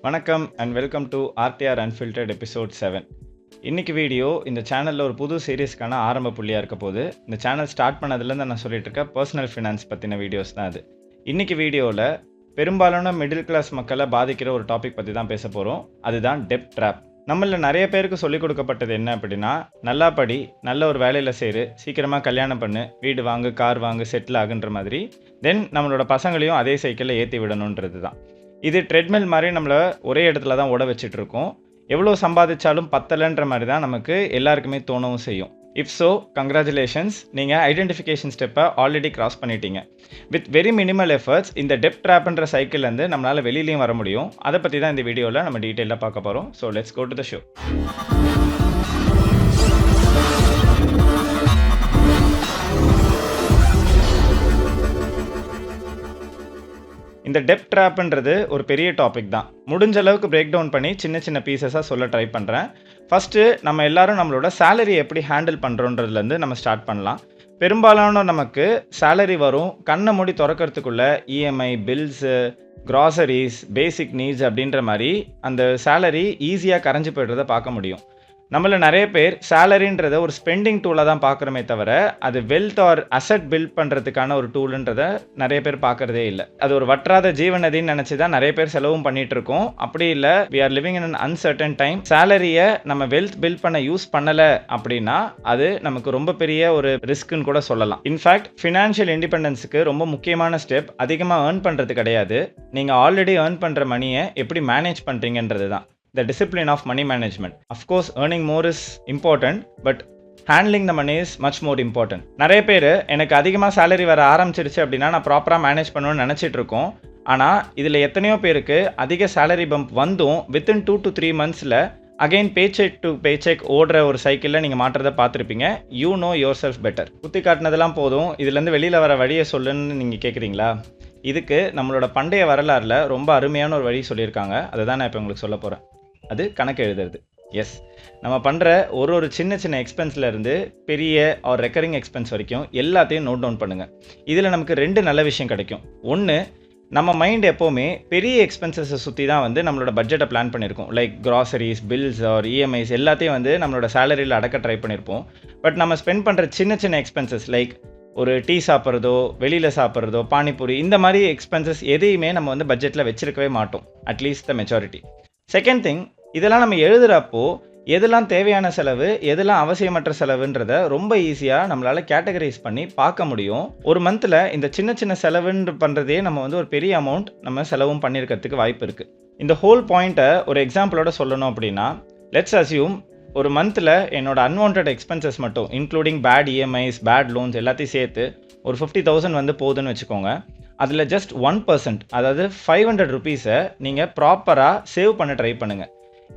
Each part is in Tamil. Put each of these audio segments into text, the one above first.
வணக்கம் and welcome to RTR unfiltered episode 7. இன்னைக்கு வீடியோ இந்த சேனலில் ஒரு புது சீரீஸ்க்கான ஆரம்ப புள்ளியாக இருக்க போது. இந்த சேனல் ஸ்டார்ட் பண்ணதுலேருந்து நான் சொல்லிட்டு இருக்க பர்சனல் ஃபினான்ஸ் பற்றின வீடியோஸ் தான் அது. இன்னைக்கு வீடியோவில் பெரும்பாலான மிடில் கிளாஸ் மக்களை பாதிக்கிற ஒரு டாபிக் பற்றி தான் பேச போகிறோம். அதுதான் டெப் ட்ராப். நம்மள நிறைய பேருக்கு சொல்லிக் கொடுக்கப்பட்டது என்ன அப்படின்னா, நல்லா படி, நல்ல ஒரு வேலையில் சேரு, சீக்கிரமாக கல்யாணம் பண்ணு, வீடு வாங்கு, கார் வாங்கு, செட்டில் ஆகுன்ற மாதிரி. தென் நம்மளோட பசங்களையும் அதே சைக்கிளில் ஏற்றி விடணுன்றது தான். இது ட்ரெட்மில் மாதிரி நம்மளை ஒரே இடத்துல தான் ஓட வச்சுட்டு இருக்கோம். எவ்வளோ சம்பாதிச்சாலும் பத்தலைன்ற மாதிரி தான் நமக்கு எல்லாருக்குமே தோணவும் செய்யும். இஃப் ஸோ கங்க்ராச்சுலேஷன்ஸ், நீங்கள் ஐடென்டிஃபிகேஷன் ஸ்டெப்பை ஆல்ரெடி கிராஸ் பண்ணிட்டீங்க. வித் வெரி மினிமல் எஃபர்ட்ஸ் இந்த டெப் ட்ராப்ன்ற சைக்கிள்லேருந்து நம்மளால் வெளியிலையும் வர முடியும். அதை பற்றி தான் இந்த வீடியோவில் நம்ம டீட்டெயிலாக பார்க்க போகிறோம். So let's go to the show. இந்த டெப் ட்ராப்ன்றது ஒரு பெரிய டாபிக் தான். முடிஞ்ச அளவுக்கு பிரேக் டவுன் பண்ணி சின்ன சின்ன பீசஸாக சொல்ல ட்ரை பண்ணுறேன். ஃபஸ்ட்டு நம்ம எல்லாரும் நம்மளோட சேலரி எப்படி ஹேண்டில் பண்ணுறோன்றதுலேருந்து நம்ம ஸ்டார்ட் பண்ணலாம். பெரும்பாலான நமக்கு சேலரி வரும், கண்ணை மூடி திறக்கிறதுக்குள்ள EMI, bills, groceries, basic needs அப்படின்ற மாதிரி அந்த சேலரி ஈஸியாக கரைஞ்சி போய்டுறத பார்க்க முடியும். நம்மள நிறைய பேர் சேலரின்றதை ஒரு ஸ்பெண்டிங் டூலாக தான் பார்க்குறோமே தவிர, அது வெல்த் ஆர் அசட் பில்ட் பண்ணுறதுக்கான ஒரு டூலுன்றதை நிறைய பேர் பார்க்குறதே இல்லை. அது ஒரு வற்றாத ஜீவநதின்னு நினச்சி தான் நிறைய பேர் செலவும் பண்ணிட்டு இருக்கோம். அப்படி இல்லை, we are living in an uncertain time. சேலரியை நம்ம வெல்த் பில்ட் பண்ண யூஸ் பண்ணலை அப்படின்னா அது நமக்கு ரொம்ப பெரிய ஒரு ரிஸ்க்குன்னு கூட சொல்லலாம். இன்ஃபேக்ட் ஃபினான்ஷியல் இண்டிபெண்டன்ஸுக்கு ரொம்ப முக்கியமான ஸ்டெப் அதிகமாக ஏர்ன் பண்ணுறது கிடையாது, நீங்கள் ஆல்ரெடி ஏர்ன் பண்ணுற மணியை எப்படி மேனேஜ் பண்ணுறீங்கன்றது தான். The discipline of money management. Of course, earning more is important, but handling the money is much more important. நிறைய பேர் எனக்கு அதிகமாக சேலரி வர ஆரம்பிச்சிருச்சு அப்படின்னா நான் ப்ராப்பராக மேனேஜ் பண்ணணும்னு நினச்சிட்டு இருக்கோம். ஆனால் இதில் எத்தனையோ பேருக்கு அதிக சேலரி பம்ப் வந்தும் வித்தின் 2 to 3 monthஸில் அகெயின் பேச்செக் டு பேச்செக் ஓடுற ஒரு சைக்கிளில் நீங்கள் மாற்றதை பார்த்துருப்பீங்க. You know yourself better. குத்தி காட்டினதெல்லாம் போதும், இதுலேருந்து வெளியில் வர வழியை சொல்லுன்னு நீங்கள் கேட்குறீங்களா? இதுக்கு நம்மளோட பண்டைய வரலாறில் ரொம்ப அருமையான ஒரு வழி சொல்லியிருக்காங்க. அதை தான் நான் இப்போ உங்களுக்கு சொல்ல போகிறேன். அது கணக்கு எழுதுறது. எஸ், நம்ம பண்ணுற ஒரு சின்ன சின்ன எக்ஸ்பென்ஸ்லேருந்து பெரிய ஒரு ரெக்கரிங் எக்ஸ்பென்ஸ் வரைக்கும் எல்லாத்தையும் நோட் டவுன் பண்ணுங்கள். இதில் நமக்கு 2 நல்ல விஷயம் கிடைக்கும். ஒன்று, நம்ம மைண்ட் எப்போவுமே பெரிய எக்ஸ்பென்சஸை சுற்றி தான் நம்மளோட பட்ஜெட்டை பிளான் பண்ணியிருக்கோம். Like groceries, bills or EMIs எல்லாத்தையும் நம்மளோட சேலரியில் அடக்க ட்ரை பண்ணியிருப்போம். பட் நம்ம ஸ்பெண்ட் பண்ணுற சின்ன சின்ன எக்ஸ்பென்சஸ் லைக் ஒரு டீ சாப்பிட்றதோ, வெளியில் சாப்பிட்றதோ, பானிபூரி, இந்த மாதிரி எக்ஸ்பென்சஸ் எதையுமே நம்ம பட்ஜெட்டில் வச்சிருக்கவே மாட்டோம், at least the majority. Second thing, இதெல்லாம் நம்ம எழுதுகிறப்போ எதெல்லாம் தேவையான செலவு, எதெல்லாம் அவசியமற்ற செலவுன்றதை ரொம்ப ஈஸியாக நம்மளால் கேட்டகரைஸ் பண்ணி பார்க்க முடியும். ஒரு மந்தில் இந்த சின்ன சின்ன செலவுன்னு பண்ணுறதே நம்ம ஒரு பெரிய அமௌண்ட் நம்ம செலவும் பண்ணியிருக்கிறதுக்கு வாய்ப்பு இருக்குது. இந்த ஹோல் பாயிண்ட்டை ஒரு எக்ஸாம்பிளோட சொல்லணும் அப்படின்னா, லெட்ஸ் அஸ்யூம் ஒரு மந்தில் என்னோட அன்வான்ட் எக்ஸ்பென்சஸ் மட்டும் including bad EMIs, bad loans எல்லாத்தையும் சேர்த்து ஒரு 50,000 போகுதுன்னு வச்சுக்கோங்க. அதில் ஜஸ்ட் 1%, அதாவது 500 rupees நீங்கள் ப்ராப்பராக சேவ் பண்ண ட்ரை பண்ணுங்கள்.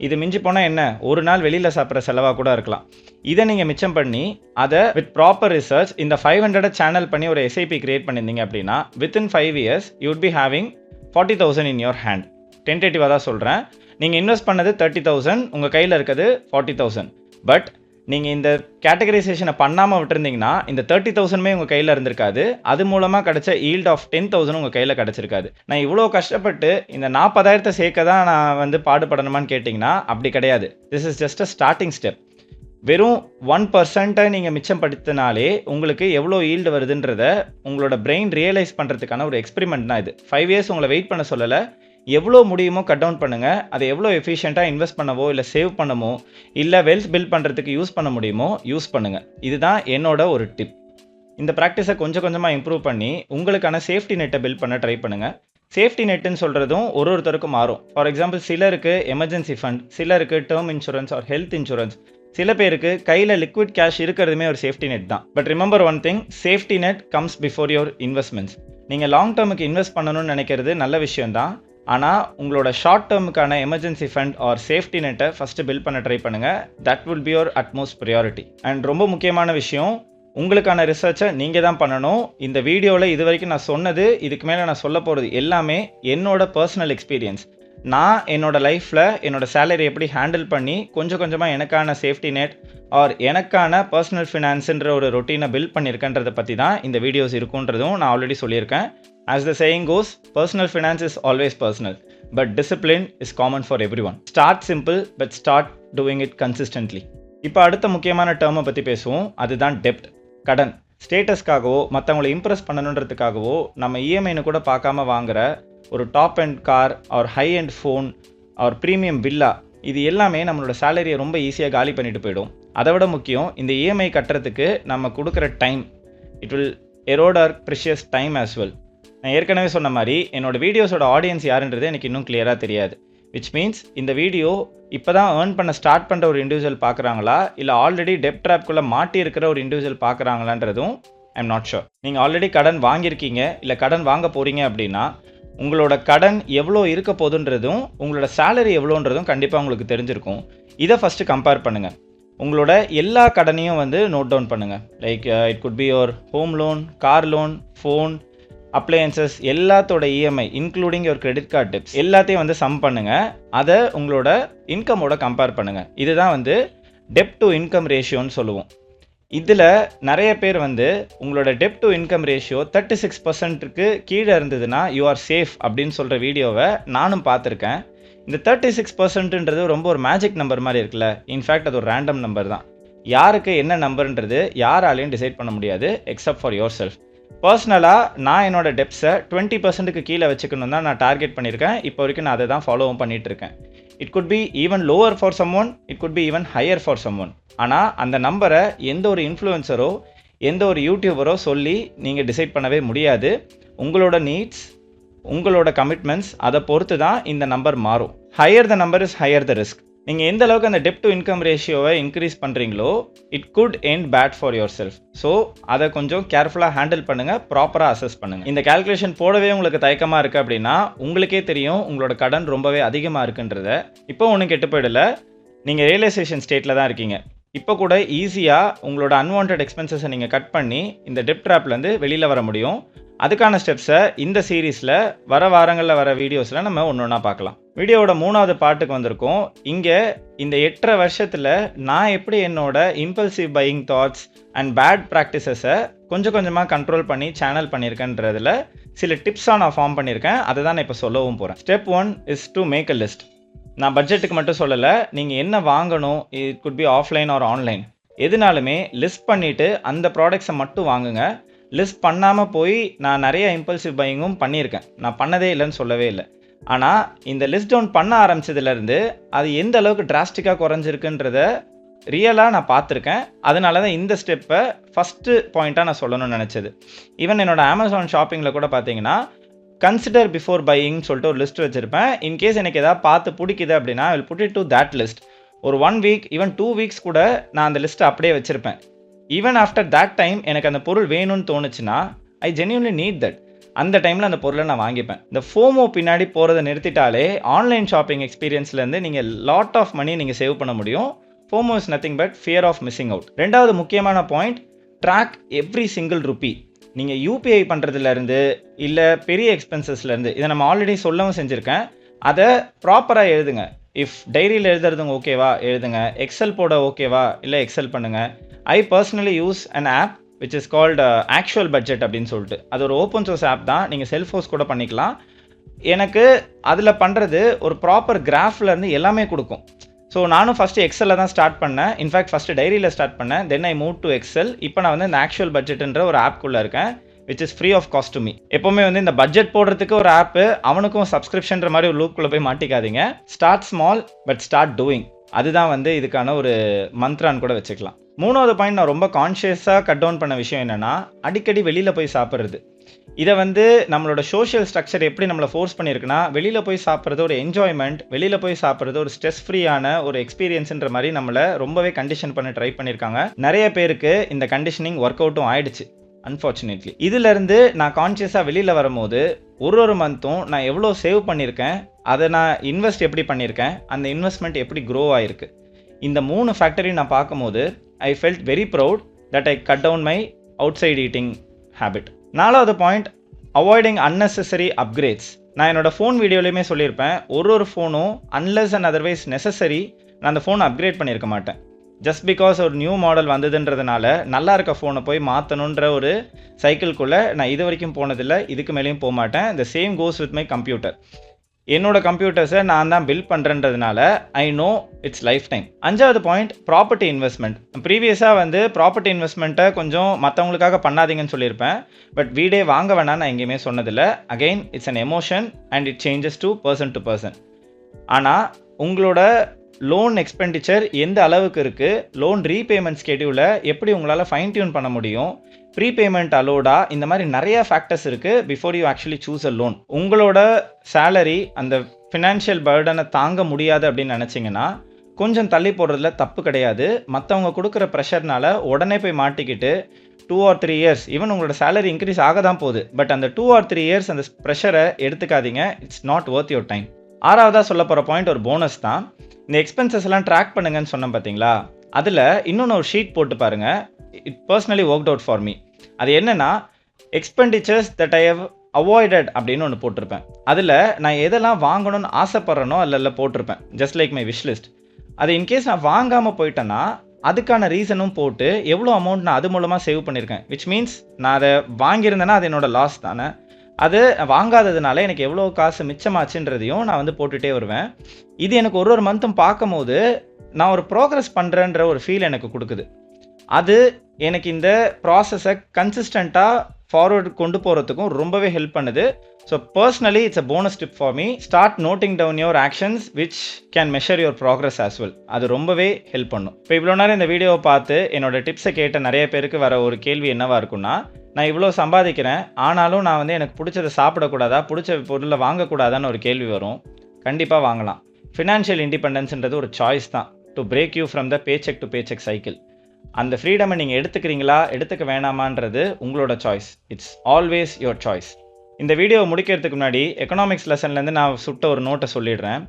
இது மிஞ்சி போனால் என்ன, ஒரு நாள் வெளியில் சாப்பிட்ற செலவாக கூட இருக்கலாம். இதை நீங்கள் மிச்சம் பண்ணி அதை வித் ப்ராப்பர் ரிசர்ச் இந்த 500 சேனல் பண்ணி ஒரு எஸ்ஐபி கிரியேட் பண்ணியிருந்தீங்க அப்படின்னா within 5 years you would be having 40,000 in your hand. டென்டேட்டிவாக தான் சொல்கிறேன். நீங்கள் இன்வெஸ்ட் பண்ணது 30,000, உங்கள் கையில் இருக்கிறது 40,000. பட் நீங்கள் இந்த கேட்டகரைசேஷனை பண்ணாமல் விட்டுருந்தீங்கன்னா இந்த 30,000 உங்கள் கையில் இருந்திருக்காது. அது மூலமாக கிடைச்ச ஈல்ட் ஆஃப் 10,000 உங்கள் கையில் கிடச்சிருக்காது. நான் இவ்வளோ கஷ்டப்பட்டு இந்த 40,000 சேர்க்க தான் நான் பாடுபடணுமான்னு கேட்டிங்கன்னா அப்படி கிடையாது. This is just a starting step. வெறும் 1% நீங்கள் மிச்சம் படுத்தினாலே உங்களுக்கு எவ்வளோ ஈல்டு வருதுன்றதை உங்களோட பிரெயின் ரியலைஸ் பண்ணுறதுக்கான ஒரு எக்ஸ்பெரிமெண்ட் தான் இது. 5 years உங்களை வெயிட் பண்ண சொல்லலை. எவ்வளோ முடியுமோ கட் டவுன் பண்ணுங்கள். அதை எவ்வளோ எஃபிஷியண்ட்டாக இன்வெஸ்ட் பண்ணவோ, இல்லை சேவ் பண்ணமோ, இல்லை வெல்த் பில்ட் பண்ணுறதுக்கு யூஸ் பண்ண முடியுமோ யூஸ் பண்ணுங்கள். இதுதான் என்னோட ஒரு டிப். இந்த ப்ராக்டிஸை கொஞ்சம் கொஞ்சமாக இம்ப்ரூவ் பண்ணி உங்களுக்கான சேஃப்டி நெட்டை பில்ட் பண்ண ட்ரை பண்ணுங்கள். சேஃப்டி நெட்டுன்னு சொல்கிறதும் ஒருத்தருக்கும் மாறும். ஃபார் எக்ஸாம்பிள், சிலருக்கு எமர்ஜென்சி ஃபண்ட், சிலருக்கு term insurance or health insurance, சில பேருக்கு கையில் லிக்விட் கேஷ் இருக்கிறதுமே ஒரு சேஃப்டி நெட் தான். But remember one thing, safety net comes before your investments. நீங்கள் லாங் டேர்முக்கு இன்வெஸ்ட் பண்ணணும்னு நினைக்கிறது நல்ல விஷயம்தான். ஆனால் உங்களோட ஷார்ட் டேர்முக்கான எமர்ஜென்சி ஃபண்ட் ஆர் சேஃப்டி நெட்டை ஃபஸ்ட்டு பில்ட் பண்ண ட்ரை பண்ணுங்கள். That will be your utmost priority. And ரொம்ப முக்கியமான விஷயம், உங்களுக்கான ரிசர்ச்சை நீங்கள் தான் பண்ணணும். இந்த வீடியோவில் இது வரைக்கும் நான் சொன்னது, இதுக்கு மேலே நான் சொல்ல போகிறது எல்லாமே என்னோட பர்சனல் எக்ஸ்பீரியன்ஸ். நான் என்னோட லைஃப்பில் என்னோட சேலரி எப்படி ஹேண்டில் பண்ணி கொஞ்சம் கொஞ்சமாக எனக்கான சேஃப்டி நெட் ஆர் எனக்கான பர்சனல் ஃபினான்ஸுன்ற ஒரு ரொட்டீனை பில்ட் பண்ணியிருக்கேன்றதை பற்றி தான் இந்த வீடியோஸ் இருக்குன்றதும் நான் ஆல்ரெடி சொல்லியிருக்கேன். As the saying goes, personal finance is always personal. but discipline is common for everyone. Start simple, but start doing it consistently. இப்போ அடுத்த முக்கியமான டேர்மை பற்றி பேசுவோம். அதுதான் டெப்ட், கடன். ஸ்டேட்டஸ்க்காகவோ மற்றவங்களை இம்ப்ரெஸ் பண்ணணுன்றதுக்காகவோ நம்ம இஎம்ஐன்னு கூட பார்க்காம வாங்குற ஒரு டாப் அண்ட் கார், ஒரு ஹை அண்ட் ஃபோன், ஒரு ப்ரீமியம் வில்லா, இது எல்லாமே நம்மளோட சேலரியை ரொம்ப ஈஸியாக காலி பண்ணிட்டு போயிடும். அதை விட முக்கியம், இந்த இஎம்ஐ கட்டுறதுக்கு நம்ம கொடுக்குற time, it will erode our precious time as well. நான் ஏற்கனவே சொன்ன மாதிரி என்னோட வீடியோஸோட ஆடியன்ஸ் யாருன்றது எனக்கு இன்னும் கிளியராக தெரியாது. விச் மீன்ஸ் இந்த வீடியோ இப்போ தான் ஏர்ன் பண்ண ஸ்டார்ட் பண்ணுற ஒரு இண்டிவிஜுவல் பார்க்குறாங்களா, இல்லை ஆல்ரெடி டெப்ட் ட்ராப்குள்ளே மாட்டி இருக்கிற ஒரு இண்டிவிஜுவல் பார்க்குறாங்களான்றதும் ஐ எம் நாட் ஷுர். நீங்கள் ஆல்ரெடி கடன் வாங்கியிருக்கீங்க இல்லை கடன் வாங்க போகிறீங்க அப்படின்னா உங்களோட கடன் எவ்வளோ இருக்க போகுதுன்றதும் உங்களோட சேலரி எவ்வளோன்றதும் கண்டிப்பாக உங்களுக்கு தெரிஞ்சிருக்கும். இதை ஃபஸ்ட்டு கம்பேர் பண்ணுங்கள். உங்களோட எல்லா கடனையும் நோட் டவுன் பண்ணுங்கள். Like it could be your home loan, car loan, phone, appliances, எல்லாத்தோட EMI including your credit card tips எல்லாத்தையும் சம் பண்ணுங்கள். அதை உங்களோட இன்கமோட கம்பேர் பண்ணுங்கள். இதுதான் டெப்ட் டு இன்கம் ரேஷியோன்னு சொல்லுவோம். இதில் நிறைய பேர் உங்களோட டெப்ட் டு இன்கம் ரேஷியோ 36%க்கு கீழே இருந்ததுன்னா யூ ஆர் சேஃப் அப்படின்னு சொல்கிற வீடியோவை நானும் பார்த்துருக்கேன். இந்த 36%ன்றது ரொம்ப ஒரு மேஜிக் நம்பர் மாதிரி இருக்குல்ல. இன்ஃபேக்ட் அது ஒரு ரேண்டம் நம்பர் தான். யாருக்கு என்ன நம்பர்ன்றது யாராலையும் டிசைட் பண்ண முடியாது எக்ஸப்ட் ஃபார் யுவர் செல்ஃப். பர்சனலாக நான் என்னோட டெப்ஸை 20%க்கு கீழே வச்சுக்கணும் தான் நான் டார்கெட் பண்ணியிருக்கேன். இப்போ வரைக்கும் நான் அதை தான் ஃபாலோவும் பண்ணிகிட்டு இருக்கேன். It could be even lower for someone, it could be even higher for someone. ஆனால் அந்த நம்பரை எந்த ஒரு இன்ஃப்ளூயன்சரோ எந்த ஒரு யூடியூபரோ சொல்லி நீங்கள் டிசைட் பண்ணவே முடியாது. உங்களோட நீட்ஸ், உங்களோட கமிட்மெண்ட்ஸ், அதை பொறுத்து தான் இந்த நம்பர் மாறும். Higher the number is higher the risk. நீங்கள் எந்த அளவுக்கு அந்த டெப்ட் டு இன்கம் ரேஷியோவை இன்க்ரீஸ் பண்ணுறீங்களோ it could end bad for yourself. So அதை கொஞ்சம் கேர்ஃபுல்லாக ஹேண்டில் பண்ணுங்கள், ப்ராப்பராக அசஸ் பண்ணுங்கள். இந்த கால்குலேஷன் போடவே உங்களுக்கு தயக்கமாக இருக்குது அப்படின்னா உங்களுக்கே தெரியும் உங்களோட கடன் ரொம்பவே அதிகமாக இருக்குன்றத. இப்போ ஒன்றும் கெட்டு போயிடல, நீங்கள் ரியலைசேஷன் ஸ்டேட்டில் தான் இருக்கீங்க. இப்போ கூட ஈஸியாக உங்களோட அன்வான்ட் எக்ஸ்பென்சஸை நீங்கள் கட் பண்ணி இந்த டெப்ட் ட்ராப்லேருந்து வெளியில் வர முடியும். அதுக்கான ஸ்டெப்ஸை இந்த சீரீஸில் வர வாரங்களில் வர வீடியோஸில் நம்ம ஒன்று ஒன்றா பார்க்கலாம். வீடியோவோட 3வது பாட்டுக்கு வந்திருக்கோம். இங்கே இந்த 8.5 வருஷத்தில் நான் எப்படி என்னோட impulsive buying thoughts and bad ப்ராக்டிசஸை கொஞ்சம் கொஞ்சமாக கண்ட்ரோல் பண்ணி சேனல் பண்ணியிருக்கேன்றதில் சில டிப்ஸாக நான் ஃபார்ம் பண்ணியிருக்கேன். அதை தான் நான் இப்போ சொல்லவும் போகிறேன். Step 1 is to make a list. நான் பட்ஜெட்டுக்கு மட்டும் சொல்லலை, நீங்கள் என்ன வாங்கணும், it could be offline or online, எதுனாலுமே லிஸ்ட் பண்ணிவிட்டு அந்த ப்ராடக்ட்ஸை மட்டும் வாங்குங்க. லிஸ்ட் பண்ணாமல் போய் நான் நிறைய இம்பல்சிவ் பையிங்கும் பண்ணியிருக்கேன், நான் பண்ணதே இல்லைன்னு சொல்லவே இல்லை. ஆனால் இந்த லிஸ்ட் டவுன் பண்ண ஆரம்பித்ததுலேருந்து அது எந்த அளவுக்கு டிராஸ்டிக்காக குறைஞ்சிருக்குன்றத ரியலாக நான் பார்த்துருக்கேன். அதனால தான் இந்த ஸ்டெப்பை ஃபஸ்ட்டு பாயிண்ட்டாக நான் சொல்லணும்னு நினச்சது. ஈவன் என்னோடய அமேசான் ஷாப்பிங்கில் கூட பார்த்தீங்கன்னா கன்சிடர் பிஃபோர் பையிங்னு சொல்லிட்டு ஒரு லிஸ்ட் வச்சுருப்பேன். இன்கேஸ் எனக்கு எதாவது பார்த்து பிடிக்குது அப்படின்னா I will put it to that list. ஒரு 1 வீக் ஈவன் 2 வீக்ஸ் கூட நான் அந்த லிஸ்ட்டை அப்படியே வச்சுருப்பேன். ஈவன் ஆஃப்டர் தட் டைம் எனக்கு அந்த பொருள் வேணும்னு தோணுச்சுன்னா ஐ ஜென்யூன்லி நீட் தட். அந்த டைமில் அந்த பொருளை நான் வாங்கிப்பேன். இந்த ஃபோமோ பின்னாடி போகிறத நிறுத்திட்டாலே ஆன்லைன் ஷாப்பிங் எக்ஸ்பீரியன்ஸ்லேருந்து நீங்கள் லாட் ஆஃப் மணி நீங்கள் சேவ் பண்ண முடியும். FOMO is nothing but fear of missing out. 2வது முக்கியமான point, track every single rupee. நீங்கள் யூபிஐ பண்ணுறதுலேருந்து இல்லை பெரிய எக்ஸ்பென்சஸ்லேருந்து, இதை நம்ம ஆல்ரெடி சொல்லவும் செஞ்சுருக்கேன். அதை ப்ராப்பராக எழுதுங்க. இஃப் டைரியில் எழுதுறதுங்க ஓகேவா எழுதுங்க, எக்ஸல் போட ஓகேவா இல்லை எக்ஸல் பண்ணுங்கள். I personally use an app which is called Actual Budget அப்படின்னு சொல்லிட்டு. அது ஒரு ஓப்பன் சோர்ஸ் ஆப் தான், நீங்கள் செல்ஃபோர்ஸ் கூட பண்ணிக்கலாம். எனக்கு அதில் பண்ணுறது ஒரு ப்ராப்பர் கிராஃப்லேருந்து எல்லாமே கொடுக்கும். ஸோ நானும் ஃபஸ்ட்டு எக்ஸலில் தான் ஸ்டார்ட் பண்ணேன். இன்ஃபேக்ட் ஃபஸ்ட்டு டைரியில் ஸ்டார்ட் பண்ணேன், then I move to Excel. இப்போ நான் இந்த ஆக்சுவல் பட்ஜெட்ன்ற ஒரு ஆப்குள்ளே இருக்கேன் which is free of cost to me. எப்போவுமே இந்த பட்ஜெட் போடுறதுக்கு ஒரு ஆப்பு, அவனுக்கும் சப்ஸ்கிரிப்ஷன்ற மாதிரி ஒரு லூப்குள்ளே போய் மாட்டிக்காதீங்க. Start small but start doing. அதுதான் இதுக்கான ஒரு மந்த்ரான்னு கூட வச்சுக்கலாம். 3வது பாயிண்ட், நான் ரொம்ப கான்ஷியஸாக கட் டவுன் பண்ண விஷயம் என்னென்னா அடிக்கடி வெளியில் போய் சாப்பிட்றது. இதை நம்மளோட சோஷியல் ஸ்ட்ரக்சர் எப்படி நம்மளை ஃபோர்ஸ் பண்ணியிருக்குன்னா, வெளியில் போய் சாப்பிட்றது ஒரு என்ஜாய்மெண்ட், வெளியில் போய் சாப்பிட்றது ஒரு ஸ்ட்ரெஸ் ஃப்ரீயான ஒரு எக்ஸ்பீரியன்ஸுன்ற மாதிரி நம்மளை ரொம்பவே கண்டிஷன் பண்ண ட்ரை பண்ணியிருக்காங்க. நிறைய பேருக்கு இந்த கண்டிஷனிங் ஒர்க் அவுட்டும் ஆயிடுச்சு அன்ஃபார்ச்சுனேட்லி. இதிலேருந்து நான் கான்ஷியஸாக வெளியில் வரும்போது ஒரு மந்த்தும் நான் எவ்வளோ சேவ் பண்ணியிருக்கேன், அதை நான் இன்வெஸ்ட் எப்படி பண்ணியிருக்கேன், அந்த இன்வெஸ்ட்மெண்ட் எப்படி க்ரோ ஆகிருக்கு, இந்த 3 ஃபேக்டரையும் நான் பார்க்கும்போது I felt very proud that I cut down my outside eating habit. 4வது பாயிண்ட், அவாய்டிங் அன்னெசரி அப்கிரேட்ஸ். நான் என்னோட ஃபோன் வீடியோலையுமே சொல்லியிருப்பேன், ஒரு ஃபோனும் அன்லெஸ் அண்ட் அதர்வைஸ் நெசசரி நான் அந்த ஃபோனை அப்கிரேட் பண்ணியிருக்க மாட்டேன். ஜஸ்ட் பிகாஸ் ஒரு நியூ மாடல் வந்ததுன்றதுனால நல்லா இருக்க ஃபோனை போய் மாற்றணுன்ற ஒரு சைக்கிள்குள்ளே நான் இது வரைக்கும் போனதில்லை, இதுக்கு மேலேயும் போக மாட்டேன். The same goes with my computer. என்னோட கம்ப்யூட்டர்ஸை நான் தான் பில்ட் பண்ணுறன்றதுனால I know its lifetime. 5வது பாயிண்ட் ப்ராப்பர்ட்டி இன்வெஸ்ட்மெண்ட். ப்ரீவியஸாக வந்து ப்ராப்பர்ட்டி இன்வெஸ்ட்மெண்ட்டை கொஞ்சம் மற்றவங்களுக்காக பண்ணாதீங்கன்னு சொல்லியிருப்பேன். பட் வீடே வாங்க வேணாம்னு நான் எங்கேயுமே சொன்னதில்லை. Again it's an emotion and it changes to person to person. ஆனால் உங்களோட லோன் எக்ஸ்பெண்டிச்சர் எந்த அளவுக்கு இருக்குது, லோன் ரீபேமெண்ட் ஸ்கெடியூலை எப்படி உங்களால் ஃபைன் டியூன் பண்ண முடியும், ப்ரீபேமெண்ட் அலோடா, இந்த மாதிரி நிறைய ஃபேக்டர்ஸ் இருக்குது before you actually choose a loan. உங்களோட சேலரி அந்த ஃபினான்ஷியல் பர்டனை தாங்க முடியாது அப்படின்னு நினச்சிங்கன்னா கொஞ்சம் தள்ளி போடுறதுல தப்பு கிடையாது. மற்றவங்க கொடுக்குற ப்ரெஷர்னால உடனே போய் மாட்டிக்கிட்டு 2 or 3 இயர்ஸ் ஈவன் உங்களோட சேலரி இன்க்ரீஸ் ஆக தான் போகுது. பட் அந்த 2 or 3 இயர்ஸ் அந்த ப்ரெஷரை எடுத்துக்காதீங்க. It's not worth your time. 6வதாக சொல்ல போகிற பாயிண்ட் ஒரு போனஸ் தான். இந்த எக்ஸ்பென்சஸ் எல்லாம் ட்ராக் பண்ணுங்கன்னு சொன்னேன் பார்த்தீங்களா, அதில் இன்னொன்று ஒரு ஷீட் போட்டு பாருங்கள். It personally worked out for me. அது என்னென்னா expenditures that I have avoided அப்படின்னு ஒன்று போட்டிருப்பேன். அதில் நான் எதெல்லாம் வாங்கணும்னு ஆசைப்பட்றேனோ அதில் போட்டிருப்பேன், just like my wish list. அது இன்கேஸ் நான் வாங்காமல் போயிட்டேன்னா அதுக்கான ரீசனும் போட்டு எவ்வளோ அமௌண்ட் நான் அது மூலமாக சேவ் பண்ணியிருக்கேன். விச் மீன்ஸ் நான் அதை வாங்கியிருந்தேன்னா அது என்னோட லாஸ் தானே. அது வாங்காததுனால எனக்கு எவ்வளோ காசு மிச்சமாச்சுன்றதையும் நான் வந்து போட்டுகிட்டே வருவேன். இது எனக்கு ஒரு மந்த்தும் பார்க்கும் போது நான் ஒரு ப்ரோக்ரஸ் பண்ணுறேன்ற ஒரு ஃபீல் எனக்கு கொடுக்குது. அது எனக்கு இந்த ப்ராசஸை கன்சிஸ்டண்ட்டாக ஃபார்வர்டு கொண்டு போகிறதுக்கும் ரொம்பவே ஹெல்ப் பண்ணுது. So personally it's a bonus tip for me. Start noting down your actions which can measure your progress as well. அது ரொம்பவே ஹெல்ப் பண்ணும். இப்போ இவ்வளோ நேரம் இந்த வீடியோவை பார்த்து என்னோட டிப்ஸை கேட்ட நிறைய பேருக்கு வர ஒரு கேள்வி என்னவாக இருக்குன்னா, நான் இவ்வளோ சம்பாதிக்கிறேன் ஆனாலும் நான் வந்து எனக்கு பிடிச்சதை சாப்பிடக்கூடாதா, பிடிச்ச பொருளை வாங்கக்கூடாதான்னு ஒரு கேள்வி வரும். கண்டிப்பாக வாங்கலாம். ஃபினான்ஷியல் இண்டிபெண்டன்ஸ்ன்றது ஒரு சாய்ஸ் தான் to break you from the paycheque to paycheque cycle. அந்த ஃப்ரீடமை நீங்கள் எடுத்துக்கிறீங்களா எடுத்துக்க வேணாமான்றது உங்களோட choice. It's always your choice. இந்த வீடியோவை முடிக்கிறதுக்கு முன்னாடி எக்கனாமிக்ஸ் லெசன்லேருந்து நான் சுட்ட ஒரு நோட்டை சொல்லிடுறேன்.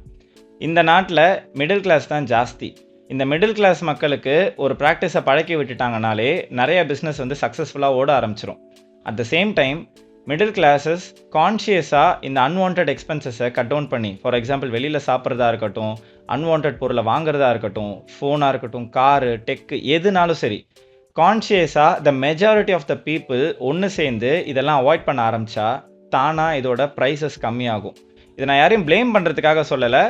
இந்த நாட்டில் மிடில் கிளாஸ் தான் ஜாஸ்தி. இந்த மிடில் கிளாஸ் மக்களுக்கு ஒரு ப்ராக்டிஸை பழக்கி விட்டுட்டாங்கனாலே நிறைய பிஸ்னஸ் வந்து சக்ஸஸ்ஃபுல்லாக ஓட ஆரம்பிச்சிடும். At the same time middle classes கான்ஷியஸாக இந்த அன்வான்ட் எக்ஸ்பென்சஸை கட் டவுன் பண்ணி, ஃபார் எக்ஸாம்பிள் வெளியில் சாப்பிட்றதா இருக்கட்டும், அன்வான்ட் பொருளை வாங்குறதா இருக்கட்டும், ஃபோனாக இருக்கட்டும், காரு, டெக்கு, எதுனாலும் சரி, கான்ஷியஸாக the majority of the people ஒன்று சேர்ந்து இதெல்லாம் அவாய்ட் பண்ண ஆரம்பித்தா தானாக இதோட ப்ரைஸஸ் கம்மியாகும். இதை நான் யாரையும் ப்ளேம் பண்ணுறதுக்காக சொல்லலை,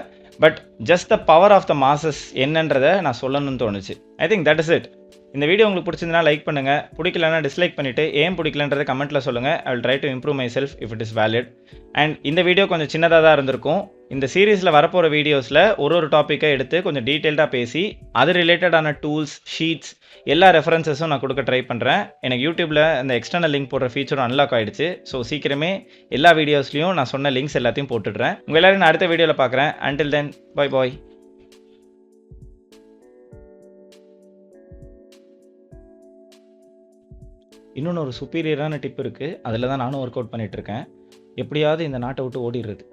but just the power of the masses என்னன்றதை நான் சொல்லணும்னு தோணுச்சு. I think that is it. இந்த வீடியோ உங்களுக்கு பிடிச்சிருந்தா லைக் பண்ணுங்கள், பிடிக்கலன்னா டிஸ்லைக் பண்ணிவிட்டு ஏன் பிடிக்கலன்றதை கமெண்ட்டில் சொல்லுங்கள். I will try to improve my self if it is valid. And இந்த வீடியோ கொஞ்சம் சின்னதாக தான் இருந்திருக்கும். இந்த சீரீஸில் வரப்போகிற வீடியோஸில் ஒரு டாப்பிக்கை எடுத்து கொஞ்சம் டீட்டெயில்டாக பேசி அது ரிலேட்டடான டூல்ஸ், ஷீட்ஸ், எல்லா ரெஃபரன்சஸும் நான் கொடுக்க ட்ரை பண்ணுறேன். எனக்கு யூடியூப்பில் அந்த எக்ஸ்டர்னல் லிங்க் போடுற ஃபீச்சரும் அன்லாக் ஆகிடுச்சு. ஸோ சீக்கிரமே எல்லா வீடியோஸ்லையும் நான் சொன்ன லிங்க்ஸ் எல்லாத்தையும் போட்டுடுறேன். உங்கள் எல்லாரும் நான் அடுத்த வீடியோவில் பார்க்குறேன். Until then, bye bye. இன்னொன்று ஒரு சுப்பீரியரான டிப் இருக்குது, அதில் தான் நானும் ஒர்க் அவுட் பண்ணிகிட்ருக்கேன். எப்படியாவது இந்த நாட்டை விட்டு ஓடிடுறது.